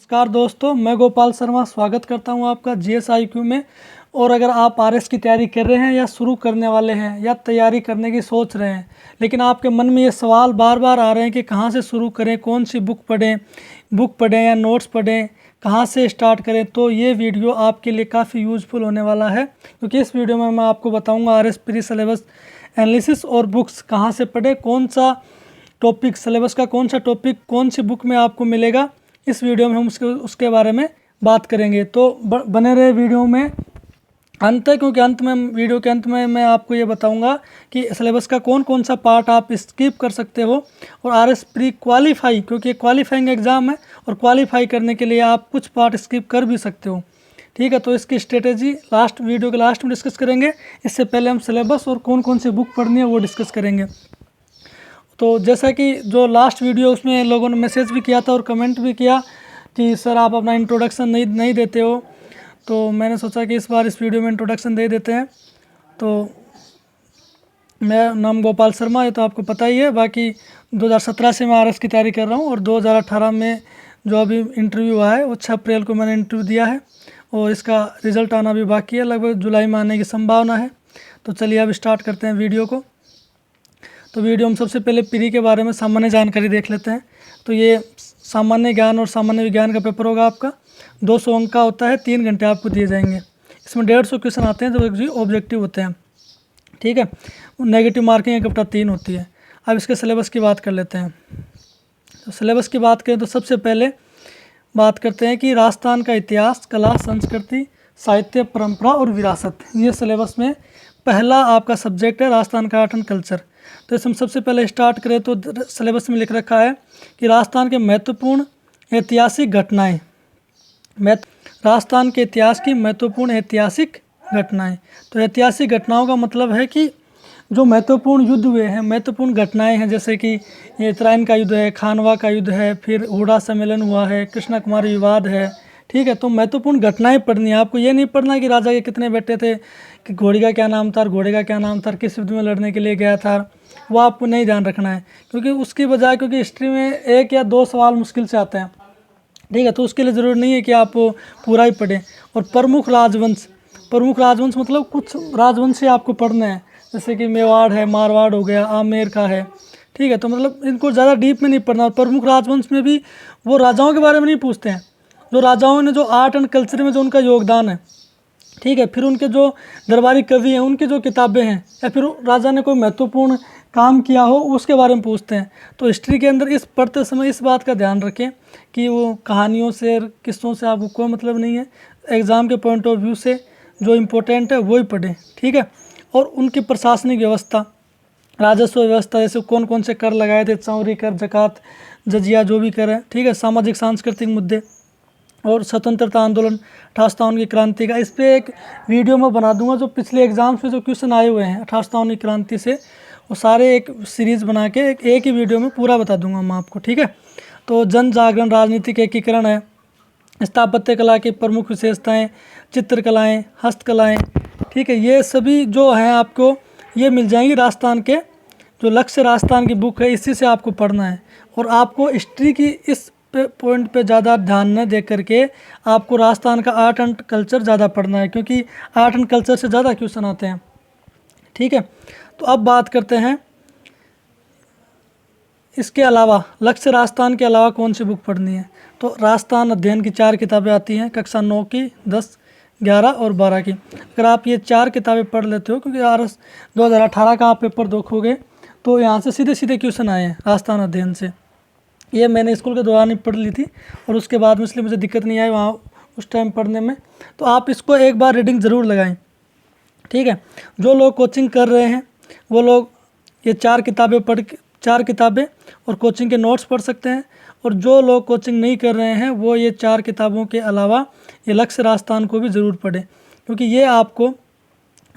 नमस्कार दोस्तों, मैं गोपाल शर्मा स्वागत करता हूं आपका GSIQ में। और अगर आप RS की तैयारी कर रहे हैं या शुरू करने वाले हैं या तैयारी करने की सोच रहे हैं, लेकिन आपके मन में ये सवाल बार बार आ रहे हैं कि कहां से शुरू करें, कौन सी बुक पढ़ें या नोट्स पढ़ें, कहां से स्टार्ट करें, तो ये वीडियो आपके लिए काफ़ी यूज़फुल होने वाला है। क्योंकि इस वीडियो में मैं आपको बताऊँगा RS प्री सिलेबस एनालिसिस और बुक्स कहाँ से पढ़ें, कौन सा टॉपिक सिलेबस का कौन सा टॉपिक कौन सी बुक में आपको मिलेगा। इस वीडियो में हम उसके बारे में बात करेंगे, तो बने रहे वीडियो में अंत तक, क्योंकि वीडियो के अंत में मैं आपको ये बताऊंगा कि सिलेबस का कौन कौन सा पार्ट आप स्किप कर सकते हो। और RS प्री क्वालिफाई, क्योंकि क्वालिफाइंग एग्ज़ाम है और क्वालिफाई करने के लिए आप कुछ पार्ट स्किप कर भी सकते हो। ठीक है, तो इसकी स्ट्रेटेजी वीडियो के लास्ट में डिस्कस करेंगे। इससे पहले हम सिलेबस और कौन कौन सी बुक पढ़नी है वो डिस्कस करेंगे। तो जैसा कि जो लास्ट वीडियो उसमें लोगों ने मैसेज भी किया था और कमेंट भी किया कि सर आप अपना इंट्रोडक्शन नहीं देते हो, तो मैंने सोचा कि इस बार इस वीडियो में इंट्रोडक्शन दे देते हैं। तो मेरा नाम गोपाल शर्मा है, तो आपको पता ही है। बाकी 2017 से मैं RS की तैयारी कर रहा हूँ और 2018 में जो अभी इंटरव्यू हुआ है वो 6 अप्रैल को मैंने इंटरव्यू दिया है और इसका रिज़ल्ट आना भी बाकी है, लगभग जुलाई में आने की संभावना है। तो चलिए अब स्टार्ट करते हैं वीडियो को। तो वीडियो हम सबसे पहले प्री के बारे में सामान्य जानकारी देख लेते हैं। तो ये सामान्य ज्ञान और सामान्य विज्ञान का पेपर होगा आपका। 200 अंक का होता है, 3 घंटे आपको दिए जाएंगे। इसमें 150 क्वेश्चन आते हैं जो ऑब्जेक्टिव होते हैं। ठीक है, नेगेटिव मार्किंग एक अपना 3 होती है। अब इसके सिलेबस की बात कर लेते हैं। तो सिलेबस की बात करें तो सबसे पहले बात करते हैं कि राजस्थान का इतिहास, कला, संस्कृति, साहित्य, परंपरा और विरासत, ये सिलेबस में पहला आपका सब्जेक्ट है, राजस्थान का आर्ट एंड कल्चर। तो इसे हम सबसे पहले स्टार्ट करें तो सिलेबस में लिख रखा है कि राजस्थान के महत्वपूर्ण ऐतिहासिक घटनाएं, राजस्थान के इतिहास की महत्वपूर्ण ऐतिहासिक घटनाएं। तो ऐतिहासिक घटनाओं का मतलब है कि जो महत्वपूर्ण युद्ध हुए हैं, महत्वपूर्ण घटनाएं हैं, जैसे कि ये उत्तरायण का युद्ध है, खानवा का युद्ध है, फिर हुडा सम्मेलन हुआ है, कृष्णा कुमारी विवाद है। ठीक है, तो महत्वपूर्ण घटनाएं पढ़नी है आपको। ये नहीं पढ़ना कि राजा के कितने बेटे थे, कि घोड़ी का क्या नाम था, घोड़े का क्या नाम था, किस युद्ध में लड़ने के लिए गया था, वो आपको नहीं ध्यान रखना है। क्योंकि उसकी बजाय, क्योंकि हिस्ट्री में 1 या 2 सवाल मुश्किल से आते हैं। ठीक है, तो उसके लिए ज़रूरी नहीं है कि आप पूरा ही पढ़ें। और प्रमुख राजवंश मतलब कुछ राजवंश आपको पढ़ने हैं, जैसे कि मेवाड़ है, मारवाड़ हो गया, आमेर का है। ठीक है, तो मतलब इनको ज़्यादा डीप में नहीं पढ़ना। और प्रमुख राजवंश में भी वो राजाओं के बारे में नहीं पूछते हैं, जो राजाओं ने जो आर्ट एंड कल्चर में जो उनका योगदान है। ठीक है, फिर उनके जो दरबारी कवि हैं उनकी जो किताबें हैं, या फिर राजा ने कोई महत्वपूर्ण काम किया हो उसके बारे में पूछते हैं। तो हिस्ट्री के अंदर इस पढ़ते समय इस बात का ध्यान रखें कि वो कहानियों से, किस्सों से आपको कोई मतलब नहीं है। एग्ज़ाम के पॉइंट ऑफ व्यू से जो इम्पोर्टेंट है वही पढ़ें। ठीक है, और उनकी प्रशासनिक व्यवस्था, राजस्व व्यवस्था, जैसे कौन कौन से कर लगाए थे, चौरी कर, जकात, जजिया, जो भी कर है। ठीक है, सामाजिक सांस्कृतिक मुद्दे और स्वतंत्रता आंदोलन, 58 की क्रांति का, इस पर एक वीडियो मैं बना दूंगा। जो पिछले एग्जाम्स में जो क्वेश्चन आए हुए हैं 58 की क्रांति से, वो सारे एक सीरीज़ बना के एक ही वीडियो में पूरा बता दूंगा मैं आपको। ठीक है, तो जन जागरण, राजनीतिक एकीकरण है, स्थापत्य कला की प्रमुख विशेषताएं, चित्रकलाएं, हस्तकलाएं। ठीक है, ये सभी जो हैं आपको ये मिल जाएंगी। राजस्थान के जो लक्ष्य राजस्थान की बुक है, इसी से आपको पढ़ना है। और आपको हिस्ट्री की इस पॉइंट पे ज़्यादा ध्यान न दे करके आपको राजस्थान का आर्ट एंड कल्चर ज़्यादा पढ़ना है, क्योंकि आर्ट एंड कल्चर से ज़्यादा क्वेश्चन आते हैं। ठीक है, तो अब बात करते हैं इसके अलावा, लक्ष्य राजस्थान के अलावा कौन सी बुक पढ़नी है। तो राजस्थान अध्ययन की 4 किताबें आती हैं, कक्षा 9 की, 10, 11 और 12 की। अगर आप ये 4 किताबें पढ़ लेते हो, क्योंकि RS 2018 का आप पेपर देखोगे तो यहाँ से सीधे सीधे क्वेश्चन आए हैं राजस्थान अध्ययन से। ये मैंने स्कूल के दौरान ही पढ़ ली थी और उसके बाद में, इसलिए मुझे दिक्कत नहीं आई वहाँ उस टाइम पढ़ने में। तो आप इसको एक बार रीडिंग ज़रूर लगाएं। ठीक है, जो लोग कोचिंग कर रहे हैं वो लोग ये 4 किताबें और कोचिंग के नोट्स पढ़ सकते हैं। और जो लोग कोचिंग नहीं कर रहे हैं वो ये 4 किताबों के अलावा ये लक्ष्य राजस्थान को भी ज़रूर पढ़ें, क्योंकि ये आपको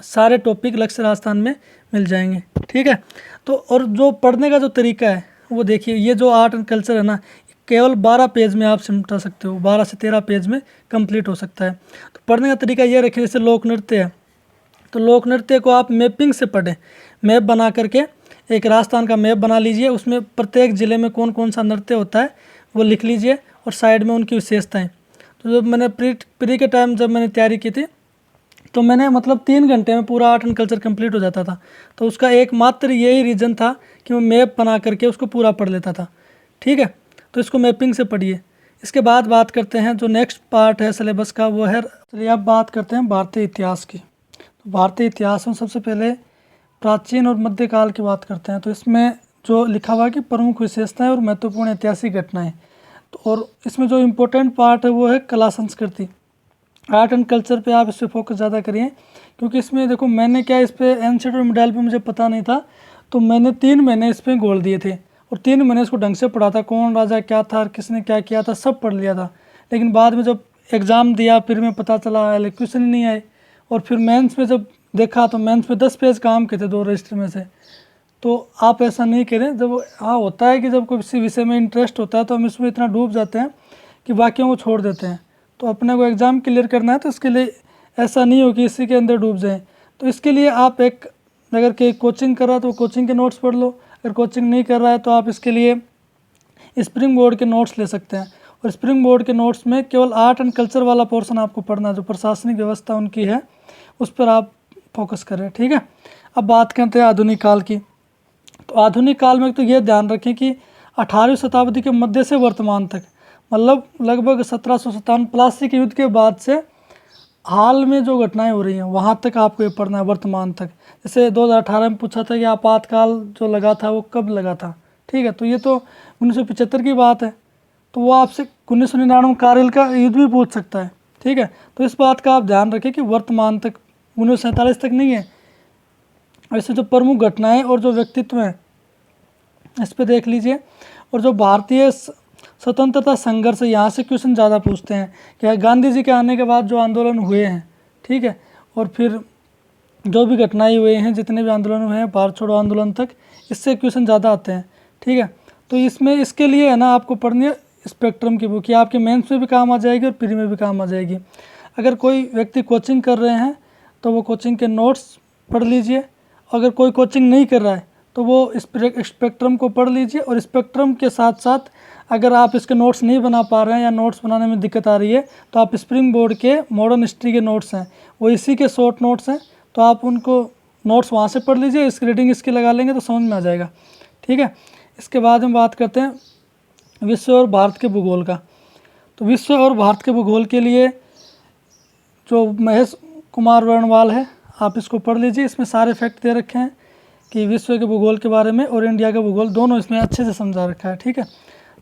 सारे टॉपिक लक्ष्य राजस्थान में मिल जाएंगे। ठीक है, तो और जो पढ़ने का जो तरीका है वो देखिए, ये जो आर्ट एंड कल्चर है ना, केवल 12 पेज में आप सिमटा सकते हो, 12 से 13 पेज में कंप्लीट हो सकता है। तो पढ़ने का तरीका ये रखें, जैसे लोक नृत्य है, तो लोक नृत्य को आप मैपिंग से पढ़ें। मैप बना करके एक राजस्थान का मैप बना लीजिए, उसमें प्रत्येक ज़िले में कौन कौन सा नृत्य होता है वो लिख लीजिए और साइड में उनकी विशेषताएं। तो जब मैंने प्री के टाइम जब मैंने तैयारी की थी तो मैंने मतलब 3 घंटे में पूरा आर्ट एंड कल्चर कंप्लीट हो जाता था। तो उसका एकमात्र यही रीज़न था कि मैं मैप बना करके उसको पूरा पढ़ लेता था। ठीक है, तो इसको मैपिंग से पढ़िए। इसके बाद बात करते हैं जो नेक्स्ट पार्ट है सिलेबस का, वो है, चलिए अब बात करते हैं भारतीय इतिहास की। तो भारतीय इतिहास में सबसे पहले प्राचीन और मध्यकाल की बात करते हैं। तो इसमें जो लिखा हुआ है कि प्रमुख विशेषताएं और महत्वपूर्ण ऐतिहासिक घटनाएं, तो और इसमें जो इम्पोर्टेंट पार्ट है वो है कला संस्कृति। आर्ट एंड कल्चर पे आप इस पर फोकस ज़्यादा करिए, क्योंकि इसमें देखो मैंने क्या इस पर एनसीईआरटी और मिडाल पे मुझे पता नहीं था, तो मैंने 3 महीने इस पर गोल दिए थे और 3 महीने इसको ढंग से पढ़ा था, कौन राजा क्या था और किसने क्या किया था सब पढ़ लिया था। लेकिन बाद में जब एग्ज़ाम दिया फिर में पता चला क्वेश्चन ही नहीं आए, और फिर मेंस में जब देखा तो मेंस में 10 पेज काम के थे 2 रजिस्टर में से। तो आप ऐसा नहीं करें। जब हाँ होता है कि जब किसी विषय में इंटरेस्ट होता है तो हम इसमें इतना डूब जाते हैं कि बाकियों को छोड़ देते हैं। तो अपने को एग्ज़ाम क्लियर करना है तो इसके लिए ऐसा नहीं हो कि इसी के अंदर डूब जाएं। तो इसके लिए आप एक, अगर कोई कोचिंग कर रहा है तो कोचिंग के नोट्स पढ़ लो, अगर कोचिंग नहीं कर रहा है तो आप इसके लिए स्प्रिंग बोर्ड के नोट्स ले सकते हैं। और स्प्रिंग बोर्ड के नोट्स में केवल आर्ट एंड कल्चर वाला पोर्शन आपको पढ़ना है, जो प्रशासनिक व्यवस्था उनकी है उस पर आप फोकस करें। ठीक है, अब बात करते हैं आधुनिक काल की। तो आधुनिक काल में तो ये ध्यान रखें कि 18वीं शताब्दी के मध्य से वर्तमान तक, मतलब लगभग 1757 प्लासी के युद्ध के बाद से हाल में जो घटनाएं हो रही हैं वहाँ तक आपको ये पढ़ना है, वर्तमान तक। जैसे 2018 में पूछा था कि आपातकाल जो लगा था वो कब लगा था। ठीक है, तो ये तो 1975 की बात है, तो वो आपसे 1999 कारगिल का युद्ध भी पूछ सकता है। ठीक है, तो इस बात का आप ध्यान रखें कि वर्तमान तक, 1947 तक नहीं है। ऐसे जो प्रमुख घटनाएं और जो व्यक्तित्व हैं इस पे देख लीजिए। और जो भारतीय स्वतंत्रता संघर्ष है यहाँ से क्वेश्चन ज़्यादा पूछते हैं कि गांधी जी के आने के बाद जो आंदोलन हुए हैं, ठीक है, और फिर जो भी घटनाएं हुए हैं, जितने भी आंदोलन हुए हैं भारत छोड़ो आंदोलन तक, इससे क्वेश्चन ज़्यादा आते हैं। ठीक है, तो इसमें इसके लिए है ना आपको पढ़नी है स्पेक्ट्रम की बुक, ये आपके मेंस में भी काम आ जाएगी और प्री में भी काम आ जाएगी। अगर कोई व्यक्ति कोचिंग कर रहे हैं तो वो कोचिंग के नोट्स पढ़ लीजिए, अगर कोई कोचिंग नहीं कर रहा है तो वो स्पेक्ट्रम को पढ़ लीजिए। और स्पेक्ट्रम के साथ साथ अगर आप इसके नोट्स नहीं बना पा रहे हैं या नोट्स बनाने में दिक्कत आ रही है तो आप स्प्रिंग बोर्ड के मॉडर्न हिस्ट्री के नोट्स हैं, वो इसी के शॉर्ट नोट्स हैं, तो आप उनको नोट्स वहाँ से पढ़ लीजिए। इस रीडिंग इसकी लगा लेंगे तो समझ में आ जाएगा। ठीक है, इसके बाद हम बात करते हैं विश्व और भारत के भूगोल का। तो विश्व और भारत के भूगोल के लिए जो महेश कुमार वर्णवाल है आप इसको पढ़ लीजिए। इसमें सारे फैक्ट दे रखे हैं कि विश्व के भूगोल के बारे में और इंडिया का भूगोल दोनों इसमें अच्छे से समझा रखा है। ठीक है,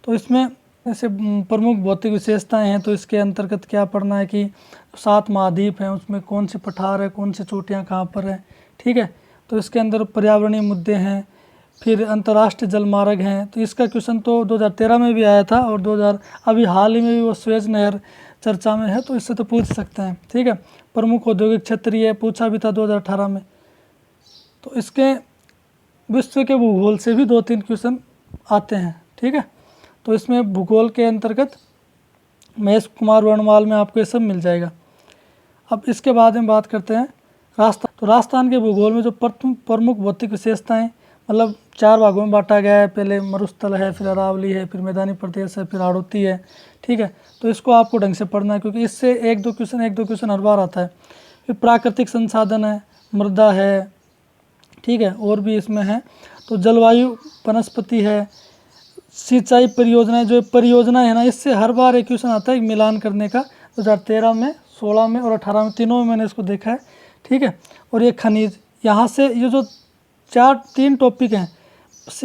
तो इसमें ऐसे प्रमुख भौतिक विशेषताएं हैं, तो इसके अंतर्गत क्या पढ़ना है कि 7 महाद्वीप हैं, उसमें कौन से पठार है, कौन सी चोटियाँ कहाँ पर हैं। ठीक है, तो इसके अंदर पर्यावरणीय मुद्दे हैं, फिर अंतर्राष्ट्रीय जलमार्ग हैं। तो इसका क्वेश्चन तो 2013 में भी आया था और 2000 अभी हाल ही में भी वो स्वेज नहर चर्चा में है, तो इससे तो पूछ सकते हैं। ठीक है, प्रमुख औद्योगिक क्षेत्र ये पूछा भी था 2018 में। तो इसके विश्व के भूगोल से भी 2-3 क्वेश्चन आते हैं। ठीक है, तो इसमें भूगोल के अंतर्गत महेश कुमार वर्णवाल में आपको ये सब मिल जाएगा। अब इसके बाद हम बात करते हैं राजस्थान। तो राजस्थान के भूगोल में जो प्रमुख भौतिक विशेषताएं, मतलब 4 भागों में बांटा गया है। पहले मरुस्थल है, फिर अरावली है, फिर मैदानी प्रदेश है, फिर हाड़ौती है। ठीक है, तो इसको आपको ढंग से पढ़ना है क्योंकि इससे 1-2 क्वेश्चन हर बार आता है। फिर प्राकृतिक संसाधन है, मृदा है, ठीक है, और भी इसमें है। तो जलवायु, वनस्पति है, सिंचाई परियोजनाएं, जो परियोजना है ना, इससे हर बार एक क्वेश्चन आता है मिलान करने का। 2013 में, 16 में और 18 में, तीनों में मैंने इसको देखा है। ठीक है, और ये खनिज, यहाँ से ये जो 3 टॉपिक हैं,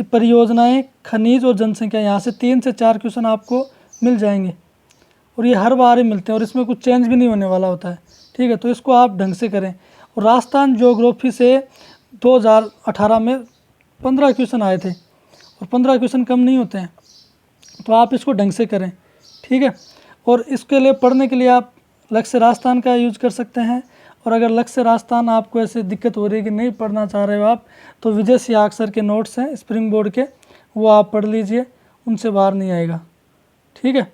परियोजनाएं, खनिज और जनसंख्या, यहाँ से 3 से 4 क्वेश्चन आपको मिल जाएंगे और ये हर बार ही मिलते हैं और इसमें कुछ चेंज भी नहीं होने वाला होता है। ठीक है, तो इसको आप ढंग से करें। और राजस्थान ज्योग्राफी से 2018 में 15 क्वेश्चन आए थे और 15 क्वेश्चन कम नहीं होते हैं, तो आप इसको ढंग से करें। ठीक है, और इसके लिए पढ़ने के लिए आप लक्ष्य राजस्थान का यूज कर सकते हैं। और अगर लक्ष्य राजस्थान आपको ऐसे दिक्कत हो रही है कि नहीं पढ़ना चाह रहे हो आप, तो विजय सिंह सर के नोट्स हैं स्प्रिंग बोर्ड के, वो आप पढ़ लीजिए, उनसे बाहर नहीं आएगा। ठीक है,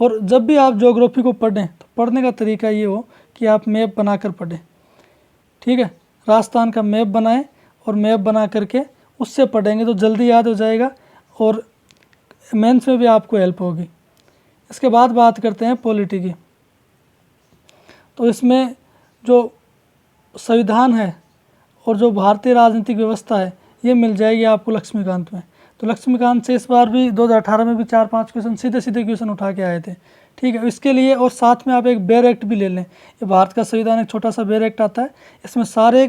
और जब भी आप ज्योग्राफी को पढ़ें तो पढ़ने का तरीका ये हो कि आप मैप बनाकर पढ़ें। ठीक है, राजस्थान का मैप बनाएं और मैप बना करके उससे पढ़ेंगे तो जल्दी याद हो जाएगा और मेंस में भी आपको हेल्प होगी। इसके बाद बात करते हैं पॉलिटी की। तो इसमें जो संविधान है और जो भारतीय राजनीतिक व्यवस्था है ये मिल जाएगी आपको लक्ष्मीकांत में। तो लक्ष्मीकांत से इस बार भी 2018 में भी 4-5 क्वेश्चन सीधे सीधे क्वेश्चन उठा के आए थे, ठीक है। इसके लिए और साथ में आप एक बेयर एक्ट भी ले लें। ये भारत का संविधान एक छोटा सा बेयर एक्ट आता है, इसमें सारे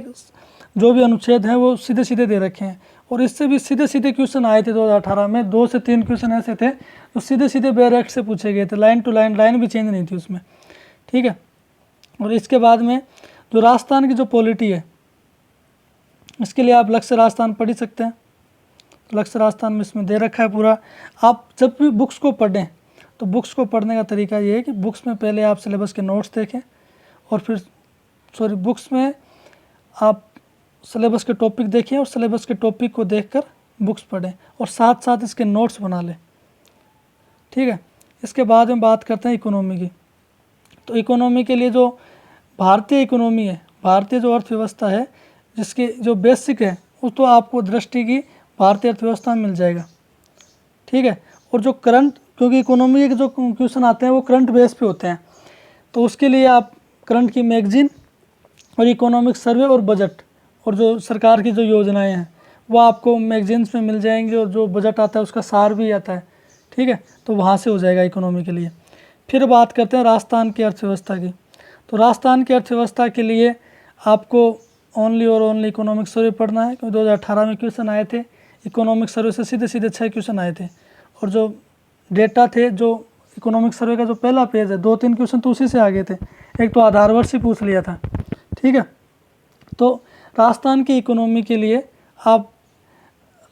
जो भी अनुच्छेद हैं वो सीधे सीधे दे रखे हैं, और इससे भी सीधे सीधे क्वेश्चन आए थे 2018 में। 2 से 3 क्वेश्चन ऐसे थे जो सीधे सीधे बेयर एक्ट से पूछे गए थे, लाइन टू लाइन, लाइन भी चेंज नहीं थी उसमें, ठीक है। और इसके बाद में जो राजस्थान की जो पॉलिटी है इसके लिए आप लक्ष्य राजस्थान पढ़ ही सकते हैं। लक्ष्य राजस्थान में इसमें दे रखा है पूरा। आप जब भी बुक्स को पढ़ें तो बुक्स को पढ़ने का तरीका ये है कि बुक्स में पहले आप सिलेबस के नोट्स देखें, और फिर बुक्स में आप सिलेबस के टॉपिक देखें और सिलेबस के टॉपिक को देखकर बुक्स पढ़ें, और साथ साथ इसके नोट्स बना लें, ठीक है। इसके बाद में बात करते हैं इकोनॉमी की। तो इकोनॉमी के लिए जो भारतीय इकोनॉमी है, भारतीय जो अर्थव्यवस्था है, जिसके जो बेसिक है वो तो आपको दृष्टि की भारतीय अर्थव्यवस्था में मिल जाएगा, ठीक है। और जो करंट, क्योंकि इकोनॉमी के जो क्वेश्चन आते हैं वो करंट बेस पे होते हैं, तो उसके लिए आप करंट की मैगजीन और इकोनॉमिक सर्वे और बजट और जो सरकार की जो योजनाएं हैं वो आपको मैगजीन्स में मिल जाएंगी, और जो बजट आता है उसका सार भी आता है, ठीक है। तो वहाँ से हो जाएगा इकोनॉमी के लिए। फिर बात करते हैं राजस्थान की अर्थव्यवस्था की। तो राजस्थान की अर्थव्यवस्था के लिए आपको ओनली और ओनली इकोनॉमिक सर्वे पढ़ना है, क्योंकि 2018 में क्वेश्चन आए थे इकोनॉमिक सर्वे से, सीधे सीधे 6 क्वेश्चन आए थे, और जो डेटा थे, जो इकोनॉमिक सर्वे का जो पहला पेज है, 2-3 क्वेश्चन तो उसी से आ गए थे, एक तो आधार वर्ष ही पूछ लिया था, ठीक है। तो राजस्थान की इकोनॉमी के लिए आप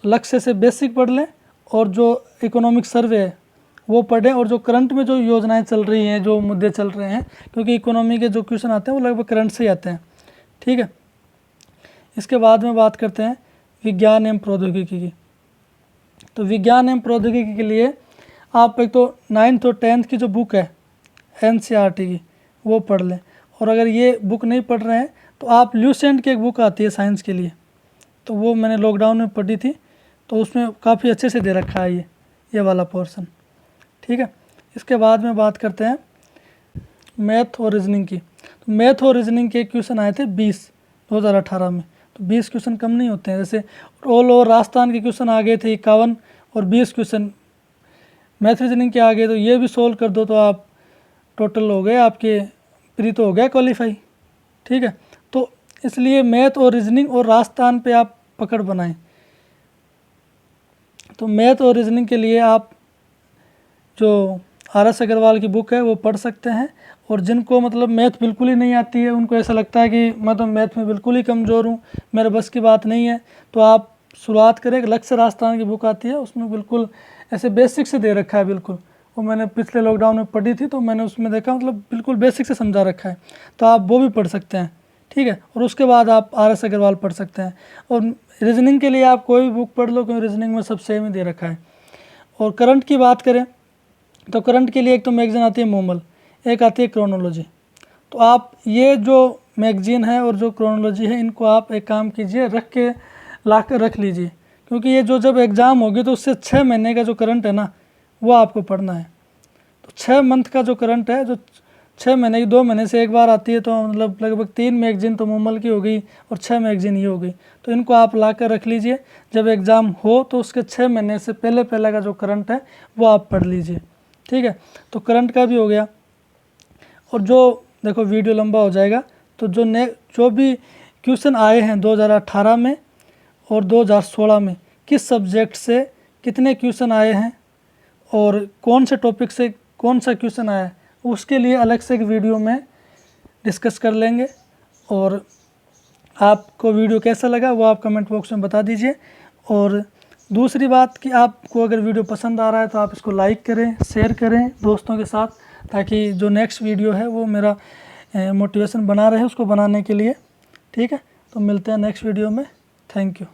लक्ष्य से बेसिक पढ़ लें, और जो इकोनॉमिक सर्वे है वो पढ़ें, और जो करंट में जो योजनाएं चल रही हैं, जो मुद्दे चल रहे हैं, क्योंकि इकोनॉमी के जो क्वेश्चन आते हैं वो लगभग करंट से ही आते हैं, ठीक है। इसके बाद में बात करते हैं विज्ञान एवं प्रौद्योगिकी की। तो विज्ञान एवं प्रौद्योगिकी के लिए आप एक तो 9th और 10th की जो बुक है NCERT की वो पढ़ लें, और अगर ये बुक नहीं पढ़ रहे हैं तो आप ल्यूसेंट की एक बुक आती है साइंस के लिए, तो वो मैंने लॉकडाउन में पढ़ी थी, तो उसमें काफ़ी अच्छे से दे रखा है ये वाला पोर्शन, ठीक है। इसके बाद में बात करते हैं मैथ और रीजनिंग की। तो मैथ और रीजनिंग के क्वेश्चन आए थे 20 2018 में, तो 20 क्वेश्चन कम नहीं होते हैं। जैसे ऑल ओवर राजस्थान के क्वेश्चन आ गए थे 51, और 20 क्वेश्चन मैथ रीजनिंग के आ गए, तो ये भी सोल्व कर दो तो आप टोटल हो गए आपके प्री तो हो गया क्वालिफाई, ठीक है। तो इसलिए मैथ और रीजनिंग और राजस्थान पे आप पकड़ बनाएं। तो मैथ और रीजनिंग के लिए आप जो RS अग्रवाल की बुक है वो पढ़ सकते हैं, और जिनको मतलब मैथ बिल्कुल ही नहीं आती है, उनको ऐसा लगता है कि मैं तो मैथ में बिल्कुल ही कमज़ोर हूँ, मेरे बस की बात नहीं है, तो आप शुरुआत करें। लक्ष्य राजस्थान की बुक आती है, उसमें बिल्कुल ऐसे बेसिक से दे रखा है, बिल्कुल वो मैंने पिछले लॉकडाउन में पढ़ी थी, तो मैंने उसमें देखा मतलब बिल्कुल बेसिक से समझा रखा है, तो आप वो भी पढ़ सकते हैं, ठीक है। और उसके बाद आप RS अग्रवाल पढ़ सकते हैं। और रीजनिंग के लिए आप कोई भी बुक पढ़ लो, क्योंकि रीजनिंग में सब सेम ही दे रखा है। और करंट की बात करें तो करंट के लिए एक तो मैगजीन आती है मोमल, एक आती है क्रोनोलॉजी। तो आप ये जो मैगजीन है और जो क्रोनोलॉजी है, इनको आप एक काम कीजिए, रख के ला कर रख लीजिए, क्योंकि ये जो जब एग्ज़ाम होगी तो उससे 6 महीने का जो करंट है ना वो आपको पढ़ना है। तो 6 मंथ का जो करंट है, जो 6 महीने की 2 महीने से एक बार आती है, तो मतलब लगभग 3 मैगजीन तो मोमल की हो गई और 6 मैगजीन ये हो गई। तो इनको आप ला कर रख लीजिए, जब एग्ज़ाम हो तो उसके 6 महीने से पहले का जो करंट है वो आप पढ़ लीजिए, ठीक है। तो करंट का भी हो गया। और जो देखो वीडियो लंबा हो जाएगा, तो जो भी क्वेश्चन आए हैं 2018 में और 2016 में, किस सब्जेक्ट से कितने क्वेश्चन आए हैं और कौन से टॉपिक से कौन सा क्वेश्चन आया है, उसके लिए अलग से एक वीडियो में डिस्कस कर लेंगे। और आपको वीडियो कैसा लगा वो आप कमेंट बॉक्स में बता दीजिए। और दूसरी बात कि आपको अगर वीडियो पसंद आ रहा है तो आप इसको लाइक करें, शेयर करें दोस्तों के साथ, ताकि जो नेक्स्ट वीडियो है वो मेरा मोटिवेशन बना रहे उसको बनाने के लिए, ठीक है। तो मिलते हैं नेक्स्ट वीडियो में। Thank you.